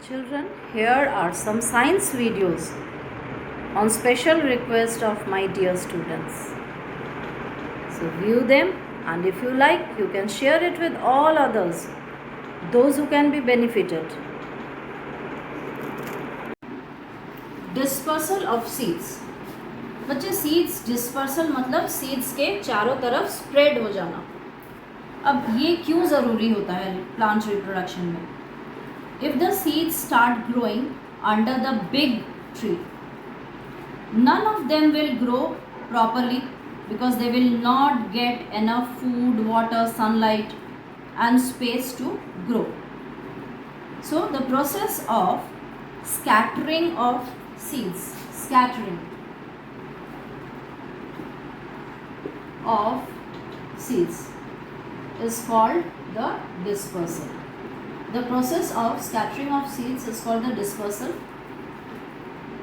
Children, here are some science videos on special request of my dear students. So view them, and if you like, you can share it with all others, those who can be benefited. Dispersal of seeds. बच्चे seeds dispersal मतलब seeds के चारों तरफ spread हो जाना. अब ये क्यों ज़रूरी होता है प्लांट रिप्रोडक्शन में? If the seeds start growing under the big tree, none of them will grow properly because they will not get enough food, water, sunlight and space to grow. So the process of scattering of seeds, scattering of seeds is called the dispersal. The process of scattering of seeds is called the dispersal.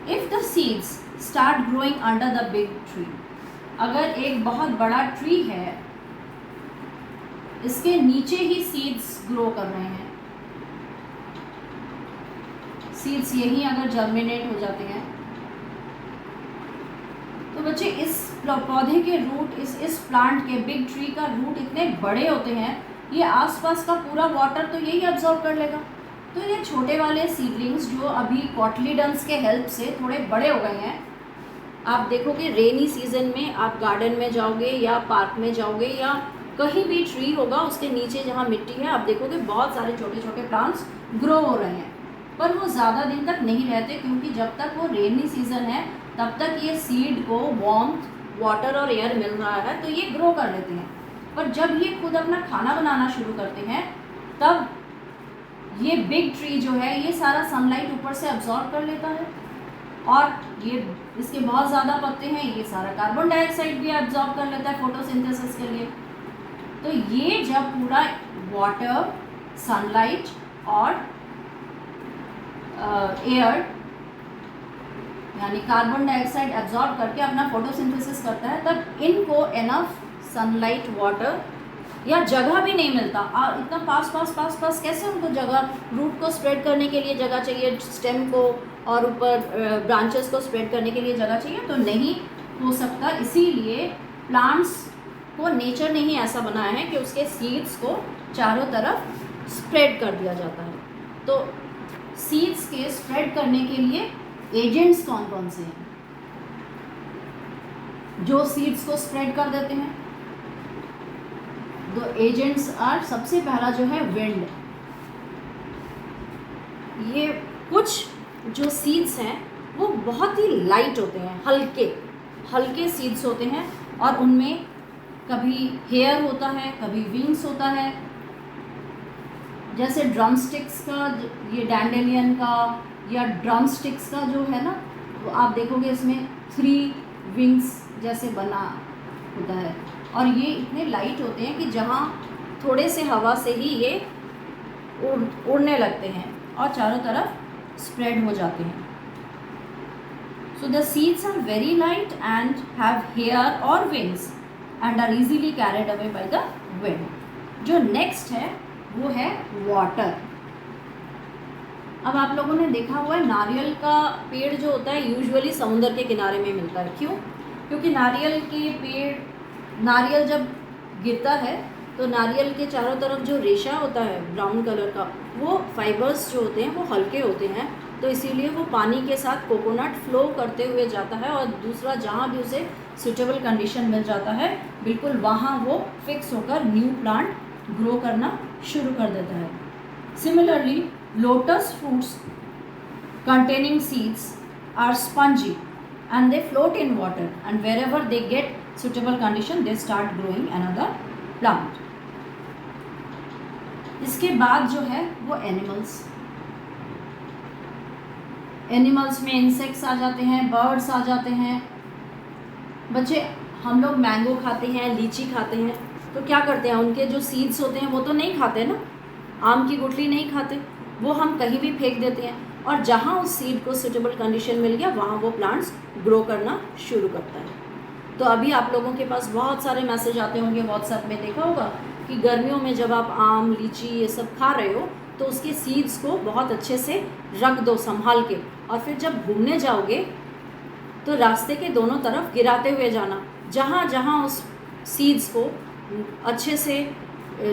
If the seeds start growing under the big tree, अगर एक बहुत बड़ा tree है, इसके नीचे ही seeds grow कर रहे हैं, सीड्स यहीं अगर जर्मिनेट हो जाते हैं, तो बच्चे इस पौधे के रूट, इस प्लांट के बिग ट्री का रूट इतने बड़े होते हैं, ये आसपास का पूरा वाटर तो यही अब्जॉर्ब कर लेगा. तो ये छोटे वाले सीडलिंग्स जो अभी कॉटलीडन्स के हेल्प से थोड़े बड़े हो गए हैं, आप देखोगे रेनी सीजन में आप गार्डन में जाओगे या पार्क में जाओगे या कहीं भी ट्री होगा, उसके नीचे जहाँ मिट्टी है, आप देखोगे बहुत सारे छोटे छोटे प्लांट्स ग्रो हो रहे हैं. पर वो ज़्यादा दिन तक नहीं रहते, क्योंकि जब तक वो रेनी सीजन है तब तक ये सीड को वार्मथ, वाटर और एयर मिल रहा है, तो ये ग्रो कर लेते हैं. पर जब ये खुद अपना खाना बनाना शुरू करते हैं, तब ये बिग ट्री जो है ये सारा सनलाइट ऊपर से अब्जॉर्ब कर लेता है, और ये इसके बहुत ज़्यादा पत्ते हैं, ये सारा कार्बन डाइऑक्साइड भी अब्जॉर्ब कर लेता है फोटोसिंथेसिस के लिए. तो ये जब पूरा वाटर, सनलाइट और एयर यानी कार्बन डाइऑक्साइड अब्जॉर्ब करके अपना फोटोसिंथेसिस करता है, तब इनको एनफ सनलाइट, वाटर या जगह भी नहीं मिलता. और इतना पास कैसे उनको जगह, रूट को स्प्रेड करने के लिए जगह चाहिए, स्टेम को और ऊपर ब्रांचेस को स्प्रेड करने के लिए जगह चाहिए, तो नहीं हो सकता. इसीलिए प्लांट्स को नेचर ने ही ऐसा बनाया है कि उसके सीड्स को चारों तरफ स्प्रेड कर दिया जाता है. तो सीड्स के स्प्रेड करने के लिए एजेंट्स कौन कौन से हैं जो सीड्स को स्प्रेड कर देते हैं? दो एजेंट्स आर, सबसे पहला जो है विंड. ये कुछ जो सीड्स हैं वो बहुत ही लाइट होते हैं, हल्के सीड्स होते हैं, और उनमें कभी हेयर होता है, कभी विंग्स होता है. जैसे ड्रमस्टिक्स का, ये डैंडेलियन का या ड्रमस्टिक्स का जो है ना, वो आप देखोगे इसमें 3 विंग्स जैसे बना होता है, और ये इतने लाइट होते हैं कि जहाँ थोड़े से हवा से ही ये उड़ने लगते हैं और चारों तरफ स्प्रेड हो जाते हैं. So the seeds are very light and have hair और wings and are easily carried away by the wind. जो नेक्स्ट है वो है वाटर. अब आप लोगों ने देखा हुआ है नारियल का पेड़ जो होता है यूजुअली समुद्र के किनारे में मिलता है. क्यों? क्योंकि नारियल के पेड़, नारियल जब गिरता है तो नारियल के चारों तरफ जो रेशा होता है ब्राउन कलर का, वो फाइबर्स जो होते हैं वो हल्के होते हैं, तो इसीलिए वो पानी के साथ कोकोनट फ्लो करते हुए जाता है, और दूसरा जहाँ भी उसे सूटेबल कंडीशन मिल जाता है, बिल्कुल वहाँ वो फिक्स होकर न्यू प्लांट ग्रो करना शुरू कर देता है. Similarly lotus fruits containing seeds are spongy and they float in water, and wherever they get suitable condition they start growing another plant. इसके बाद जो है वो एनिमल्स में इंसेक्ट्स आ जाते हैं, बर्ड्स आ जाते हैं. बच्चे हम लोग मैंगो खाते हैं, लीची खाते हैं, तो क्या करते हैं, उनके जो सीड्स होते हैं वो तो नहीं खाते ना, आम की गुठली नहीं खाते, वो हम कहीं भी फेंक देते हैं, और जहाँ उस सीड को सूटेबल कंडीशन मिल गया वहाँ वो प्लांट्स ग्रो करना शुरू करता है. तो अभी आप लोगों के पास बहुत सारे मैसेज आते होंगे व्हाट्सएप में, देखा होगा कि गर्मियों में जब आप आम, लीची ये सब खा रहे हो तो उसके सीड्स को बहुत अच्छे से रख दो संभाल के, और फिर जब घूमने जाओगे तो रास्ते के दोनों तरफ गिराते हुए जाना। जहाँ जहाँ उस सीड्स को अच्छे से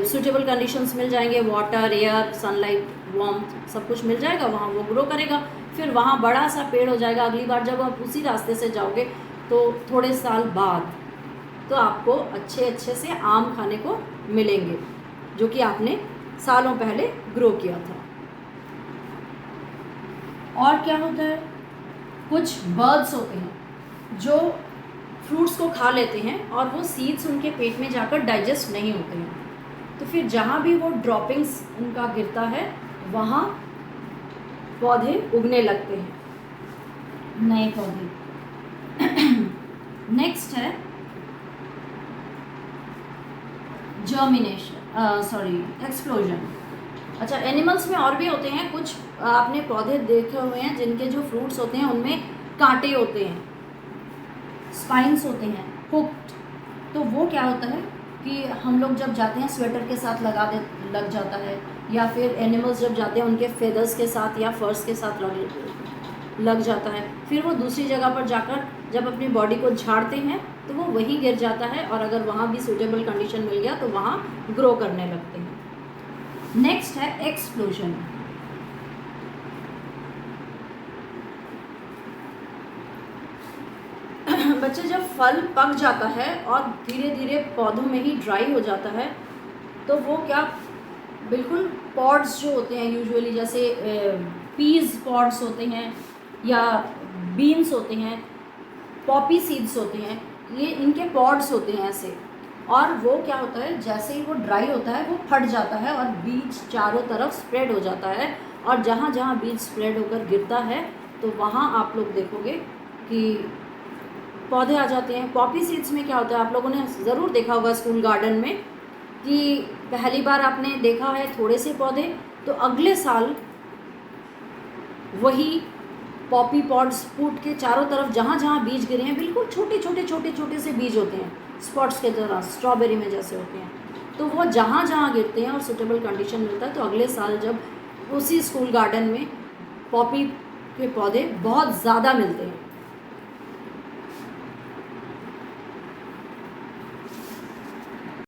सूटेबल कंडीशंस मिल जाएंगे, वाटर, एयर, सनलाइट, वार्मथ सब कुछ मिल जाएगा, वहाँ वो ग्रो करेगा। फिर वहाँ बड़ा सा पेड़ हो जाएगा। अगली बार जब आप उसी रास्ते से जाओगे तो थोड़े साल बाद तो आपको अच्छे अच्छे से आम खाने को मिलेंगे, जो कि आपने सालों पहले ग्रो किया था। और क्या होता है, कुछ बर्ड्स होते हैं जो फ्रूट्स को खा लेते हैं और वो सीड्स उनके पेट में जाकर डाइजेस्ट नहीं होते हैं, तो फिर जहाँ भी वो ड्रॉपिंग्स उनका गिरता है वहाँ पौधे उगने लगते हैं, नए पौधे। नेक्स्ट है जर्मिनेशन, एक्सप्लोजन। अच्छा, एनिमल्स में और भी होते हैं कुछ। आपने पौधे देखे हुए हैं जिनके जो फ्रूट्स होते हैं उनमें कांटे होते हैं, स्पाइन्स होते हैं, हुक्ड। तो वो क्या होता है कि हम लोग जब जाते हैं स्वेटर के साथ लग जाता है, या फिर एनिमल्स जब जाते हैं उनके फेदर्स के साथ या फर्स के साथ लग जाता है। फिर वो दूसरी जगह पर जाकर जब अपनी बॉडी को झाड़ते हैं तो वो वहीं गिर जाता है, और अगर वहाँ भी सूटेबल कंडीशन मिल गया तो वहाँ ग्रो करने लगते हैं। नेक्स्ट है एक्सप्लोजन। बच्चे, जब फल पक जाता है और धीरे धीरे पौधों में ही ड्राई हो जाता है तो वो क्या बिल्कुल पॉड्स जो होते हैं यूजुअली, जैसे पीज पॉड्स होते हैं या बीन्स होते हैं, पॉपी सीड्स होते हैं, ये इनके पॉड्स होते हैं ऐसे। और वो क्या होता है, जैसे ही वो ड्राई होता है वो फट जाता है और बीज चारों तरफ स्प्रेड हो जाता है, और जहाँ जहाँ बीज स्प्रेड होकर गिरता है तो वहाँ आप लोग देखोगे कि पौधे आ जाते हैं। पॉपी सीड्स में क्या होता है, आप लोगों ने ज़रूर देखा होगा स्कूल गार्डन में कि पहली बार आपने देखा है थोड़े से पौधे, तो अगले साल वही पॉपी पॉड्स फूट के चारों तरफ जहाँ जहाँ बीज गिरे हैं बिल्कुल छोटे छोटे से बीज होते हैं, स्पॉट्स के तरह स्ट्रॉबेरी में जैसे होते हैं। तो वो जहाँ जहाँ गिरते हैं और सूटेबल कंडीशन मिलता है तो अगले साल जब उसी स्कूल गार्डन में पॉपी के पौधे बहुत ज़्यादा मिलते हैं।